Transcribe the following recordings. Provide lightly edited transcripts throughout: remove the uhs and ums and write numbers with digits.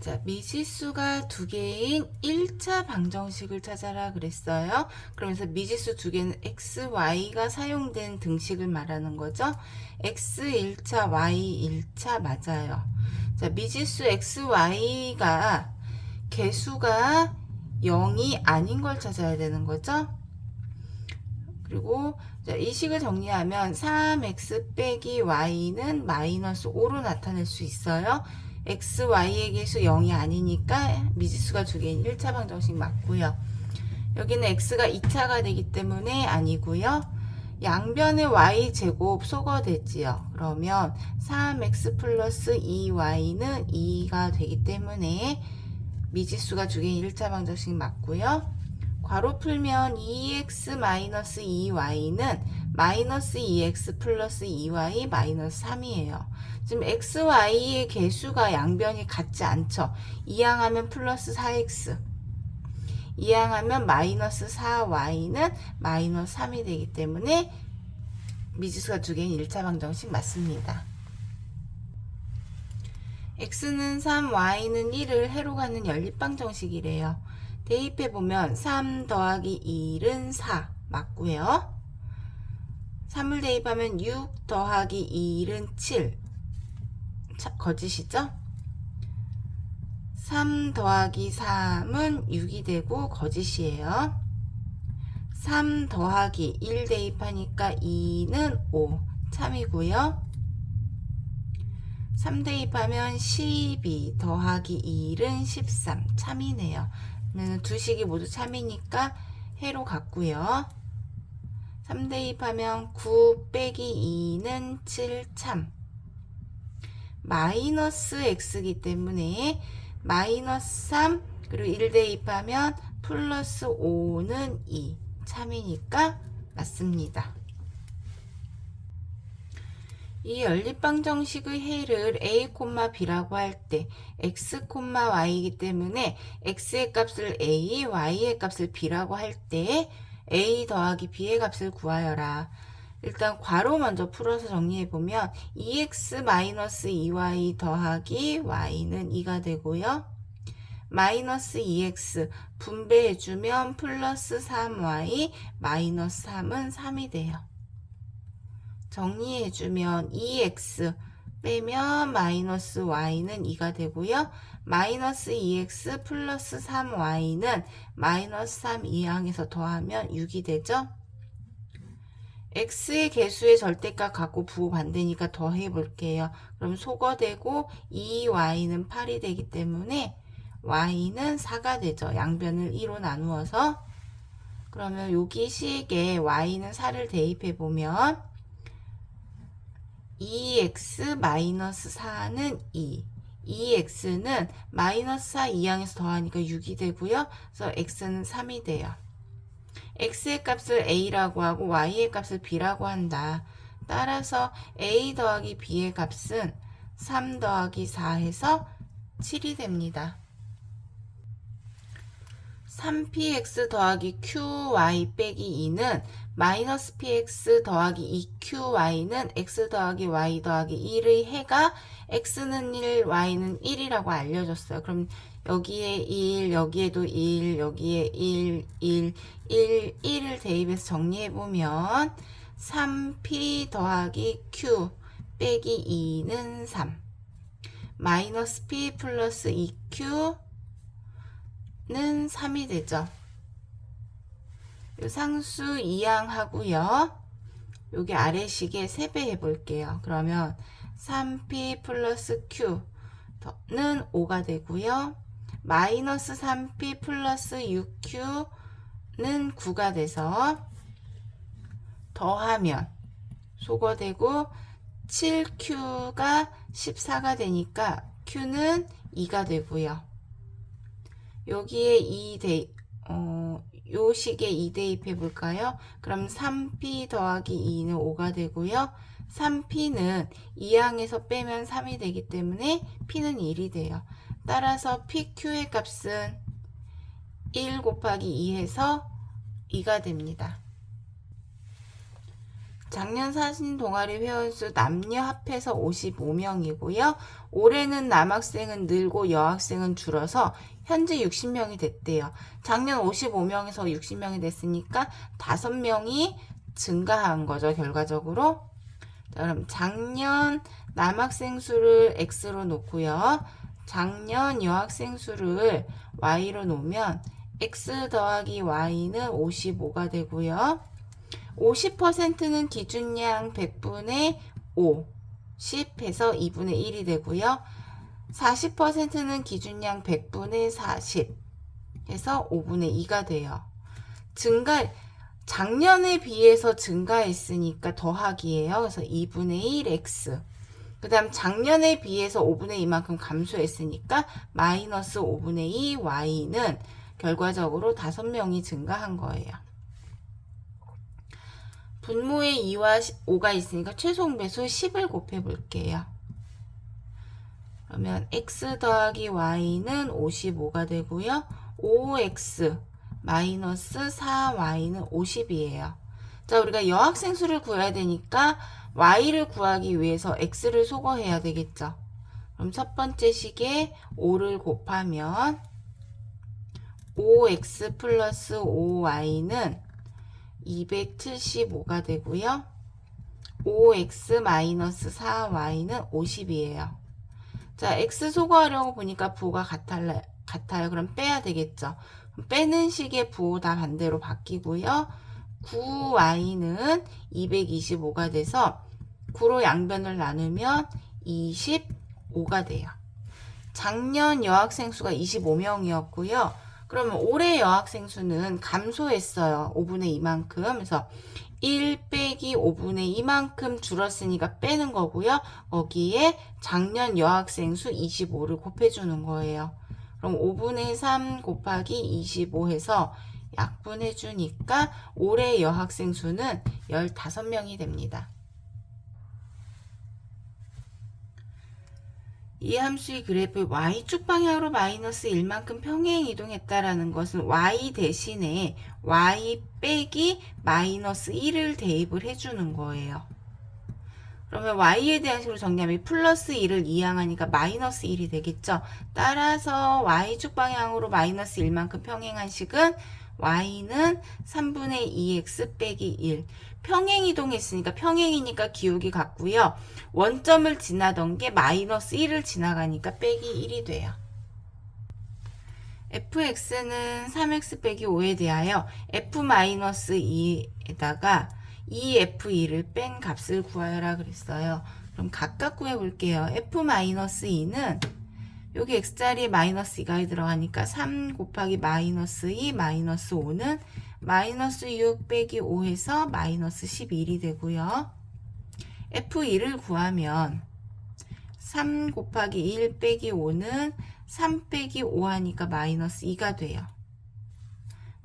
자, 미지수가 두 개인 1차 방정식을 찾아라 그랬어요. 그러면서 미지수 두 개는 x, y가 사용된 등식을 말하는 거죠. x 1차, y 1차 맞아요. 자, 미지수 x, y가 개수가 0이 아닌 걸 찾아야 되는 거죠. 그리고 이 식을 정리하면 3x 빼기 y는 마이너스 5로 나타낼 수 있어요. x, y의 개수 0이 아니니까 미지수가 두 개인 1차 방정식 맞고요. 여기는 x가 2차가 되기 때문에 아니고요. 양변의 y제곱 소거되지요. 그러면 3x 플러스 2y는 2가 되기 때문에 미지수가 두 개인 1차 방정식 맞고요. 괄호 풀면 2x 마이너스 2y는 마이너스 2x 플러스 2y 마이너스 3이에요. 지금 x, y의 개수가 양변이 같지 않죠. 이항하면 플러스 4x, 이항하면 마이너스 4y는 마이너스 3이 되기 때문에 미지수가 두 개인 1차 방정식 맞습니다. x는 3, y는 1을 해로 가는 연립방정식이래요. 대입해보면 3 더하기 1은 4 맞고요. 3을 대입하면 6 더하기 1은 7 거짓이죠. 3 더하기 3은 6이 되고 거짓이에요. 3 더하기 1 대입하니까 2는 5 참이고요. 3 대입하면 12 더하기 1은 13 참이네요. 두 식이 모두 참이니까 해로 같고요. 3 대입하면 9 빼기 2는 7 참. 마이너스 x이기 때문에 마이너스 3 그리고 1 대입하면 플러스 5는 2 참이니까 맞습니다. 이 연립방정식의 해를 a, b라고 할 때 x, y이기 때문에 x의 값을 a, y의 값을 b라고 할 때 a 더하기 b의 값을 구하여라. 일단 괄호 먼저 풀어서 정리해보면 2x-2y 더하기 y는 2가 되고요. 마이너스 2x 분배해주면 플러스 3y 마이너스 3은 3이 돼요. 정리해주면 2x 빼면 마이너스 y는 2가 되고요. 마이너스 2x 플러스 3y는 마이너스 3 이항에서 더하면 6이 되죠. x의 개수의 절대값 갖고 부호 반대니까 더해 볼게요. 그럼 소거되고 2y는 8이 되기 때문에 y는 4가 되죠. 양변을 2로 나누어서. 그러면 여기 식에 y는 4를 대입해 보면 2x-4는 2. 2x는 마이너스 4 이항에서 더하니까 6이 되고요. 그래서 x는 3이 돼요. x의 값을 a라고 하고 y의 값을 b라고 한다. 따라서 a 더하기 b의 값은 3 더하기 4 해서 7이 됩니다. 3px 더하기 qy 빼기 2는 마이너스 px 더하기 2qy는 x 더하기 y 더하기 1의 해가 x는 1, y는 1이라고 알려줬어요. 그럼 여기에 1, 여기에도 1, 여기에 1, 1, 1, 1을 대입해서 정리해보면 3p 더하기 q 빼기 2는 3 마이너스 p 플러스 2q 는 3이 되죠. 요 상수 이항하고요. 여기 아래식에 세배해 볼게요. 그러면 3p 플러스 q는 5가 되고요. 마이너스 3p 플러스 6q는 9가 돼서 더하면 소거되고 7q가 14가 되니까 q는 2가 되고요. 여기에 요 식에 2 대입해 볼까요? 그럼 3p 더하기 2는 5가 되고요. 3p는 2항에서 빼면 3이 되기 때문에 p는 1이 돼요. 따라서 pq의 값은 1 곱하기 2 해서 2가 됩니다. 작년 사진 동아리 회원수 남녀 합해서 55명이고요. 올해는 남학생은 늘고 여학생은 줄어서 현재 60명이 됐대요. 작년 55명에서 60명이 됐으니까 5명이 증가한 거죠, 결과적으로. 자, 그럼 작년 남학생 수를 X로 놓고요. 작년 여학생 수를 Y로 놓으면 X 더하기 Y는 55가 되고요. 50%는 기준량 100분의 5, 10 해서 2분의 1이 되고요. 40%는 기준량 100분의 40 해서 5분의 2가 돼요. 작년에 비해서 증가했으니까 더하기예요. 그래서 2분의 1 X. 그 다음 작년에 비해서 5분의 2만큼 감소했으니까 마이너스 5분의 2 Y는 결과적으로 5명이 증가한 거예요. 분모에 2와 5가 있으니까 최소응배수 10을 곱해 볼게요. 그러면 x 더하기 y는 55가 되고요. 5x 마이너스 4y는 50이에요. 자, 우리가 여학생 수를 구해야 되니까 y를 구하기 위해서 x를 소거해야 되겠죠. 그럼 첫 번째 식에 5를 곱하면 5x 플러스 5y는 275가 되고요. 5x 마이너스 4y는 50이에요. 자, x 소거하려고 보니까 부호가 같아요. 그럼 빼야 되겠죠. 빼는 식의 부호 다 반대로 바뀌고요. 9y는 225가 돼서 9로 양변을 나누면 25가 돼요. 작년 여학생 수가 25명이었고요. 그러면 올해 여학생 수는 감소했어요. 5분의 2만큼. 그래서 1 빼기 5분의 2만큼 줄었으니까 빼는 거고요. 거기에 작년 여학생 수 25를 곱해주는 거예요. 그럼 5분의 3 곱하기 25 해서 약분해 주니까 올해 여학생 수는 15명이 됩니다. 이 함수의 그래프 y축 방향으로 마이너스 1만큼 평행 이동했다라는 것은 y 대신에 y 빼기 마이너스 1을 대입을 해주는 거예요. 그러면 y에 대한 식으로 정리하면 플러스 1을 이항하니까 마이너스 1이 되겠죠. 따라서 y축 방향으로 마이너스 1만큼 평행한 식은 y는 3분의 2x 빼기 1. 평행 이동했으니까 평행이니까 기울기 같고요. 원점을 지나던 게 마이너스 1을 지나가니까 빼기 1이 돼요. fx는 3x 빼기 5에 대하여 f-2에다가 2f2를 뺀 값을 구하여라 그랬어요. 그럼 각각 구해볼게요. f-2는 여기 x자리에 마이너스 2가 들어가니까 3 곱하기 마이너스 2 마이너스 5는 마이너스 6 빼기 5 해서 마이너스 11이 되고요. f2를 구하면 3 곱하기 1 빼기 5는 3 빼기 5 하니까 마이너스 2가 돼요.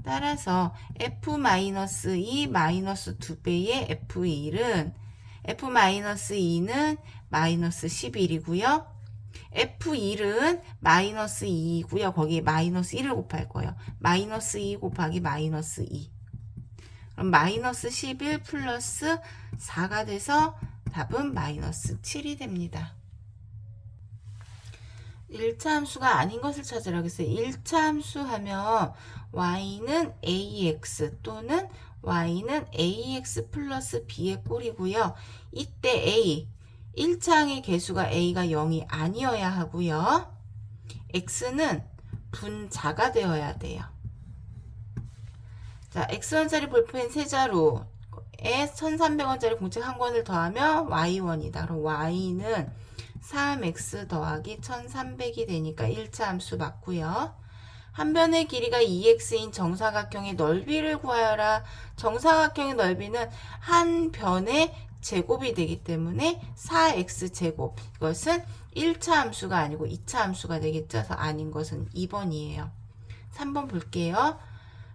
따라서 f-2 마이너스 2배의 f1은 f-2는 마이너스 11이고요. f1은 마이너스 2이고요. 거기에 마이너스 1을 곱할 거예요. 마이너스 2 곱하기 마이너스 2. 그럼 마이너스 11 플러스 4가 돼서 답은 마이너스 7이 됩니다. 1차 함수가 아닌 것을 찾으라고 했어요. 1차 함수 하면 y는 ax 또는 y는 ax 플러스 b의 꼴이고요. 이때 a 1차항의 개수가 a가 0이 아니어야 하고요. x는 분자가 되어야 돼요. 자, x1짜리 볼펜 3자루에 1300원짜리 공책 1권을 더하면 y1이다. 그럼 y는 3x 더하기 1300이 되니까 1차 함수 맞고요. 한 변의 길이가 2x인 정사각형의 넓이를 구하여라. 정사각형의 넓이는 한 변의 제곱이 되기 때문에 4x제곱. 이것은 1차 함수가 아니고 2차 함수가 되겠죠. 그래서 아닌 것은 2번이에요. 3번 볼게요.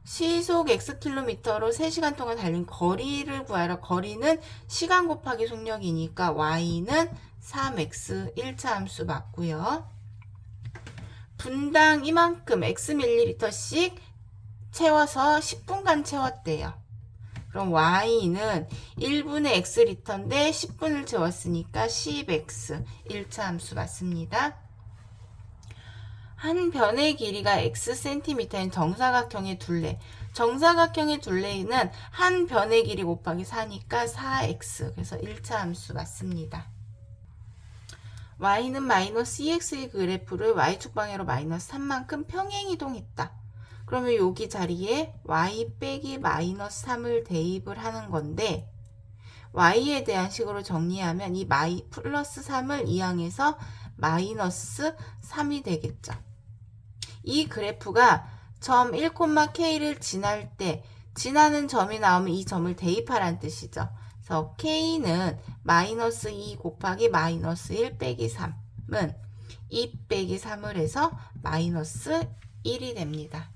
시속 xkm로 3시간 동안 달린 거리를 구하라. 거리는 시간 곱하기 속력이니까 y는 3x 1차 함수 맞고요. 분당 이만큼 x ml씩 채워서 10분간 채웠대요. 그럼 y는 1분의 x 리터인데 10분을 채웠으니까 10x 1차 함수 맞습니다. 한 변의 길이가 xcm인 정사각형의 둘레. 정사각형의 둘레는 한 변의 길이 곱하기 4니까 4x. 그래서 1차 함수 맞습니다. y는 마이너스 2x의 그래프를 y축 방향으로 마이너스 3만큼 평행이동했다. 그러면 여기 자리에 y 빼기 마이너스 3을 대입을 하는 건데 y에 대한 식으로 정리하면 이 플러스 3을 이항해서 마이너스 3이 되겠죠. 이 그래프가 점 1,k를 지날 때 지나는 점이 나오면 이 점을 대입하라는 뜻이죠. 그래서 k는 마이너스 2 곱하기 마이너스 1 빼기 3은 2 빼기 3을 해서 마이너스 1이 됩니다.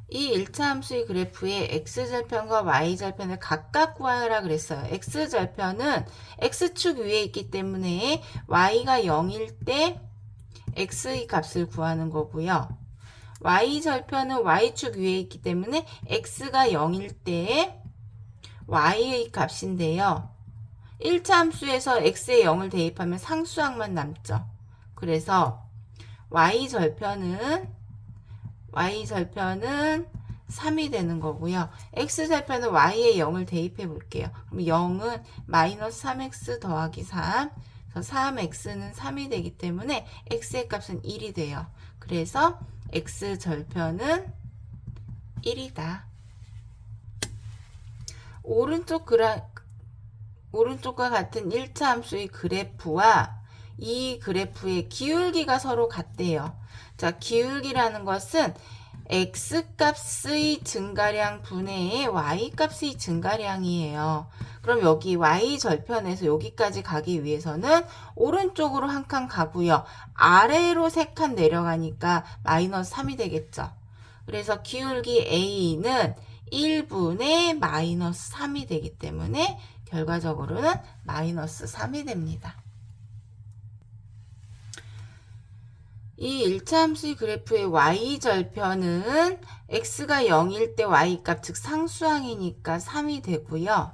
이 1차 함수의 그래프의 x절편과 y절편을 각각 구하라 그랬어요. x절편은 x축 위에 있기 때문에 y가 0일 때 x의 값을 구하는 거고요. y절편은 y축 위에 있기 때문에 x가 0일 때 y의 값인데요. 1차 함수에서 x에 0을 대입하면 상수항만 남죠. 그래서 y절편은 3이 되는 거고요. x절편은 y에 0을 대입해 볼게요. 그럼 0은 마이너스 3x 더하기 3. 그래서 3x는 3이 되기 때문에 x의 값은 1이 돼요. 그래서 x절편은 1이다. 오른쪽과 같은 1차 함수의 그래프와 이 그래프의 기울기가 서로 같대요. 자, 기울기라는 것은 x값의 증가량 분의 y값의 증가량이에요. 그럼 여기 y절편에서 여기까지 가기 위해서는 오른쪽으로 한 칸 가고요. 아래로 3칸 내려가니까 마이너스 3이 되겠죠. 그래서 기울기 a는 1분의 마이너스 3이 되기 때문에 결과적으로는 마이너스 3이 됩니다. 이 1차 함수의 그래프의 y절편은 x가 0일 때 y값 즉 상수항이니까 3이 되고요.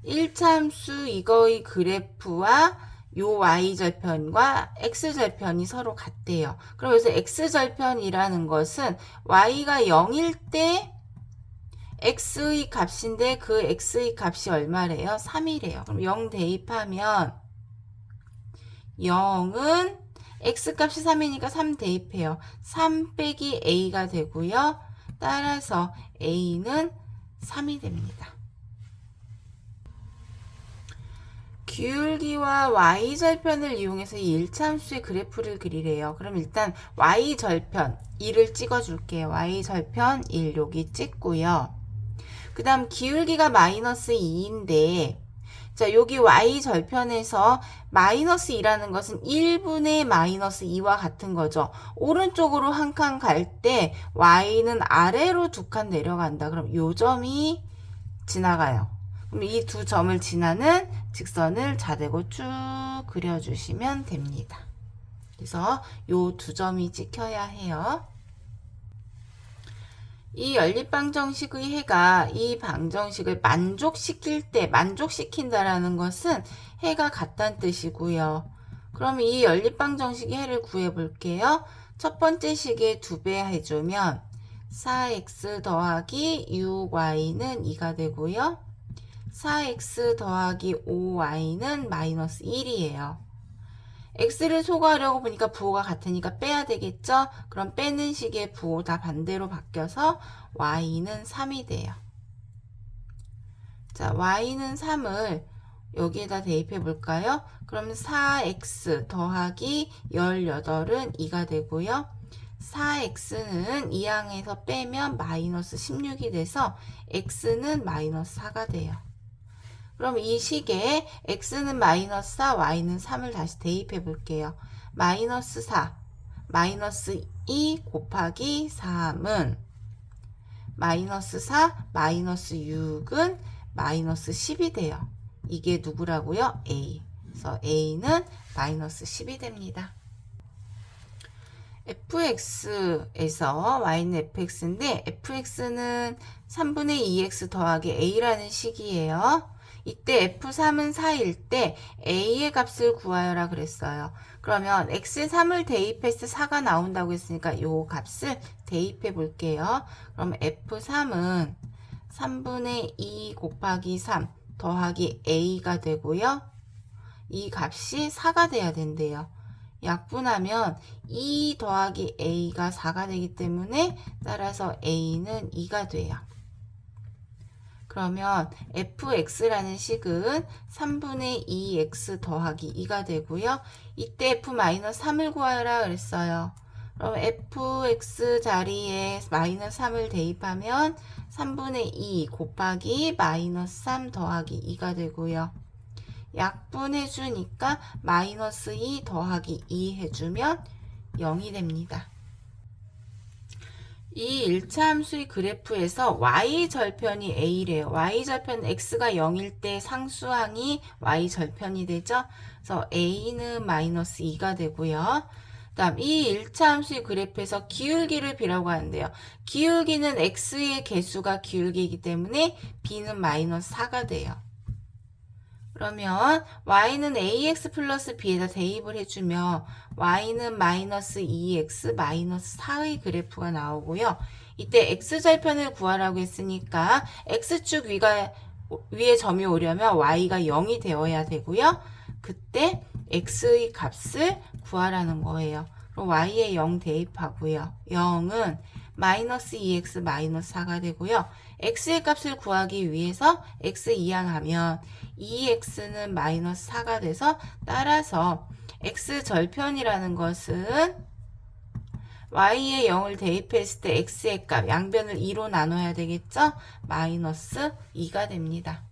1차 함수 이거의 그래프와 요 y절편과 x절편이 서로 같대요. 그럼 여기서 x절편이라는 것은 y가 0일 때 x의 값인데 그 x의 값이 얼마래요? 3이래요. 그럼 0 대입하면 0은 x값이 3이니까 3 대입해요. 3 빼기 a가 되고요. 따라서 a는 3이 됩니다. 기울기와 y절편을 이용해서 이 1차 함수의 그래프를 그리래요. 그럼 일단 y절편 1을 찍어줄게요. y절편 1 여기 찍고요. 그 다음 기울기가 마이너스 2인데 자, 여기 y절편에서 마이너스 2라는 것은 1분의 마이너스 2와 같은 거죠. 오른쪽으로 한 칸 갈 때 y는 아래로 2칸 내려간다. 그럼 요 점이 지나가요. 그럼 이 두 점을 지나는 직선을 자대고 쭉 그려주시면 됩니다. 그래서 요 두 점이 찍혀야 해요. 이 연립방정식의 해가 이 방정식을 만족시킬 때 만족시킨다라는 것은 해가 같다는 뜻이고요. 그럼 이 연립방정식의 해를 구해 볼게요. 첫 번째 식에 2배 해주면 4x 더하기 6y는 2가 되고요. 4x 더하기 5y는 마이너스 1이에요. x를 소거하려고 보니까 부호가 같으니까 빼야 되겠죠? 그럼 빼는 식의 부호 다 반대로 바뀌어서 y는 3이 돼요. 자, y는 3을 여기에다 대입해 볼까요? 그럼 4x 더하기 18은 2가 되고요. 4x는 이항에서 빼면 마이너스 16이 돼서 x는 마이너스 4가 돼요. 그럼 이 식에 x는 마이너스 4, y는 3을 다시 대입해 볼게요. 마이너스 4, 마이너스 2 곱하기 3은 마이너스 4, 마이너스 6은 마이너스 10이 돼요. 이게 누구라고요? a. 그래서 a는 마이너스 10이 됩니다. fx에서 y는 fx인데 fx는 3분의 2x 더하기 a라는 식이에요. 이때 f3은 4일 때 a의 값을 구하여라 그랬어요. 그러면 x에 3을 대입했을 때 4가 나온다고 했으니까 이 값을 대입해 볼게요. 그럼 f3은 3분의 2 곱하기 3 더하기 a가 되고요. 이 값이 4가 돼야 된대요. 약분하면 2 더하기 a가 4가 되기 때문에 따라서 a는 2가 돼요. 그러면 fx라는 식은 3분의 2x 더하기 2가 되고요. 이때 f-3을 구하라 그랬어요. 그럼 fx 자리에 마이너스 3을 대입하면 3분의 2 곱하기 마이너스 3 더하기 2가 되고요. 약분해 주니까 마이너스 2 더하기 2 해주면 0이 됩니다. 이 1차 함수의 그래프에서 y절편이 a래요. y절편 x가 0일 때 상수항이 y절편이 되죠. 그래서 a는 마이너스 2가 되고요. 그 다음 이 1차 함수의 그래프에서 기울기를 b라고 하는데요. 기울기는 x의 개수가 기울기이기 때문에 b는 마이너스 4가 돼요. 그러면 y는 ax 플러스 b에다 대입을 해주면 y는 마이너스 2x 마이너스 4의 그래프가 나오고요. 이때 x절편을 구하라고 했으니까 x축 위에 점이 오려면 y가 0이 되어야 되고요. 그때 x의 값을 구하라는 거예요. 그럼 y에 0 대입하고요. 0은 마이너스 2x 마이너스 4가 되고요. x의 값을 구하기 위해서 x 이항하면 2x는 마이너스 4가 돼서 따라서 x절편이라는 것은 y에 0을 대입했을 때 x의 값 양변을 2로 나눠야 되겠죠? 마이너스 2가 됩니다.